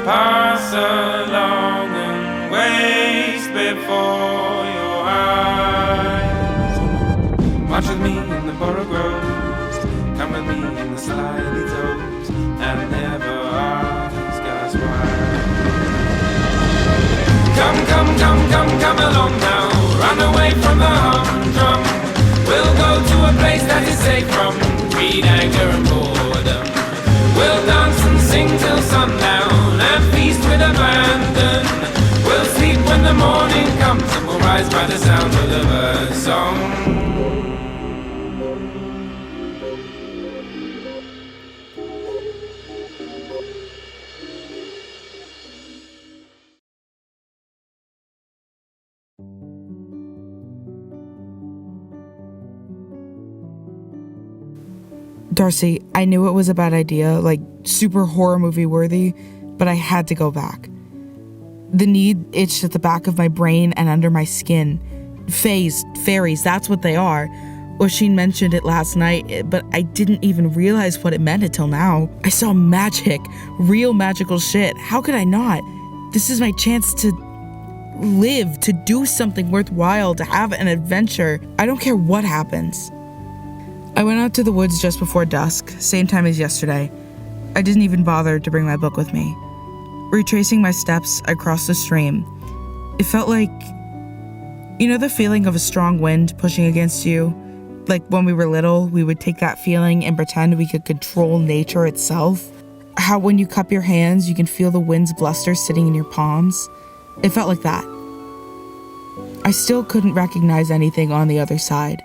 pass along and waste before your eyes. March with me in the borough groves, come with me in the slimy toes, and never ask us why. Come along now, run away from the humdrum. We'll go to a place that is safe from greed, anger and boredom. We'll dance and sing till sundown and feast with abandon. We'll sleep when the morning comes and we'll rise by the sound of the bird song. Darcy, I knew it was a bad idea, like super horror movie worthy, but I had to go back. The need itched at the back of my brain and under my skin. Fairies, that's what they are. Oisin mentioned it last night, but I didn't even realize what it meant until now. I saw magic, real magical shit. How could I not? This is my chance to live, to do something worthwhile, to have an adventure. I don't care what happens. I went out to the woods just before dusk, same time as yesterday. I didn't even bother to bring my book with me. Retracing my steps, I crossed the stream. It felt like, you know the feeling of a strong wind pushing against you? Like when we were little, we would take that feeling and pretend we could control nature itself. How when you cup your hands, you can feel the wind's bluster sitting in your palms. It felt like that. I still couldn't recognize anything on the other side,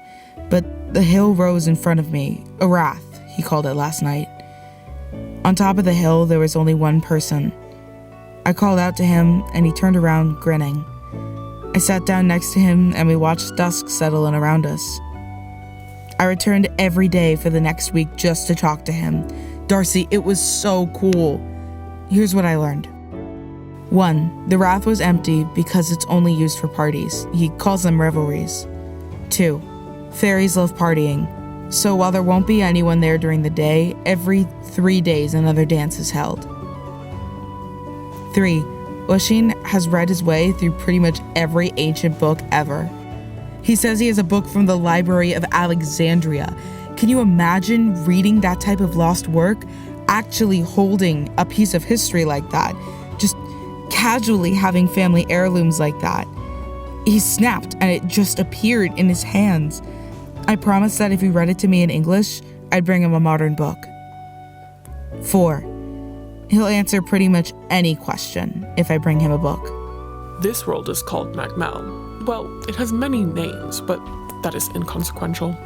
but the hill rose in front of me, a rath, he called it last night. On top of the hill, there was only one person. I called out to him, and he turned around, grinning. I sat down next to him, and we watched dusk settle in around us. I returned every day for the next week just to talk to him. Darcy, it was so cool. Here's what I learned. 1. The rath was empty because it's only used for parties. He calls them revelries. 2. Fairies love partying, so while there won't be anyone there during the day, every 3 days another dance is held. 3. Oisin has read his way through pretty much every ancient book ever. He says he has a book from the Library of Alexandria. Can you imagine reading that type of lost work? Actually holding a piece of history like that? Just casually having family heirlooms like that? He snapped and it just appeared in his hands. I promised that if he read it to me in English, I'd bring him a modern book. 4. He'll answer pretty much any question if I bring him a book. This world is called Mell. Well, it has many names, but that is inconsequential.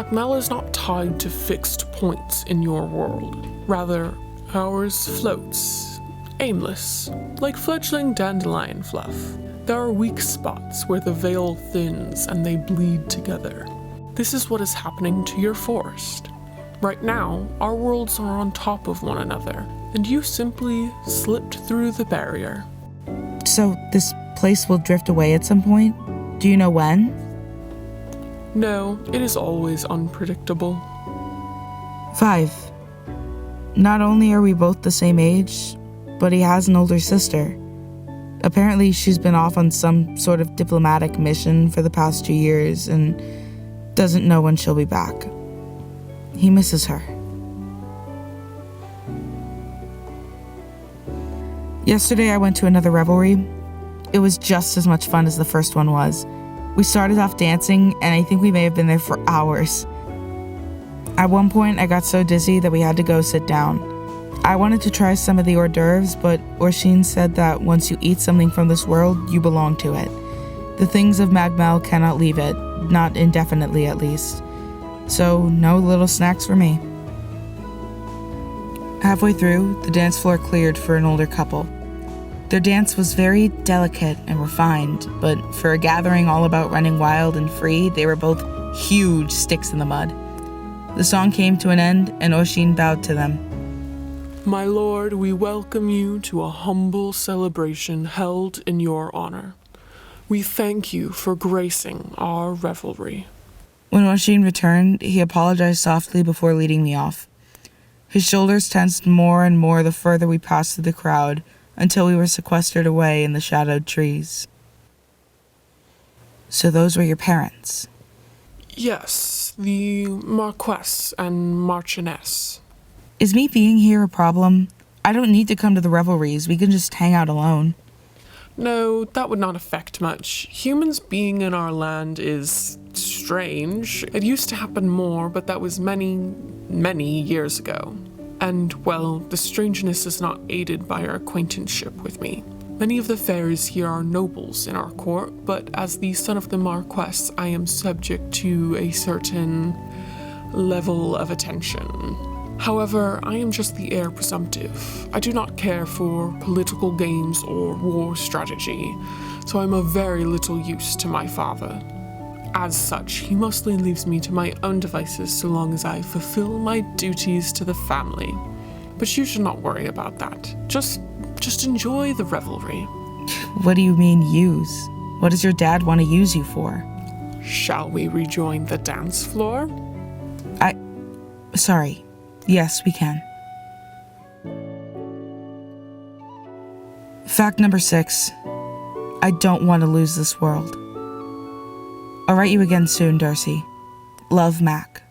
Mell is not tied to fixed points in your world. Rather, ours floats, aimless, like fledgling dandelion fluff. There are weak spots where the veil thins and they bleed together. This is what is happening to your forest. Right now, our worlds are on top of one another, and you simply slipped through the barrier. So this place will drift away at some point? Do you know when? No, it is always unpredictable. 5. Not only are we both the same age, but he has an older sister. Apparently she's been off on some sort of diplomatic mission for the past 2 years and doesn't know when she'll be back. He misses her. Yesterday I went to another revelry. It was just as much fun as the first one was. We started off dancing, and I think we may have been there for hours. At one point I got so dizzy that we had to go sit down. I wanted to try some of the hors d'oeuvres, but Oisin said that once you eat something from this world, you belong to it. The things of Mell cannot leave it, not indefinitely at least. So no little snacks for me. Halfway through, the dance floor cleared for an older couple. Their dance was very delicate and refined, but for a gathering all about running wild and free, they were both huge sticks in the mud. The song came to an end, and Oisin bowed to them. My lord, we welcome you to a humble celebration held in your honor. We thank you for gracing our revelry. When Oisin returned, he apologized softly before leading me off. His shoulders tensed more and more the further we passed through the crowd, until we were sequestered away in the shadowed trees. So those were your parents? Yes, the Marquess and Marchioness. Is me being here a problem? I don't need to come to the revelries. We can just hang out alone. No, that would not affect much. Humans being in our land is strange. It used to happen more, but that was many, many years ago. And, well, the strangeness is not aided by our acquaintanceship with me. Many of the fairies here are nobles in our court, but as the son of the Marquess, I am subject to a certain level of attention. However, I am just the heir presumptive. I do not care for political games or war strategy, so I'm of very little use to my father. As such, he mostly leaves me to my own devices so long as I fulfill my duties to the family. But you should not worry about that. Just enjoy the revelry. What do you mean, use? What does your dad want to use you for? Shall we rejoin the dance floor? Sorry. Yes, we can. Fact number 6. I don't want to lose this world. I'll write you again soon, Darcy. Love, Mac.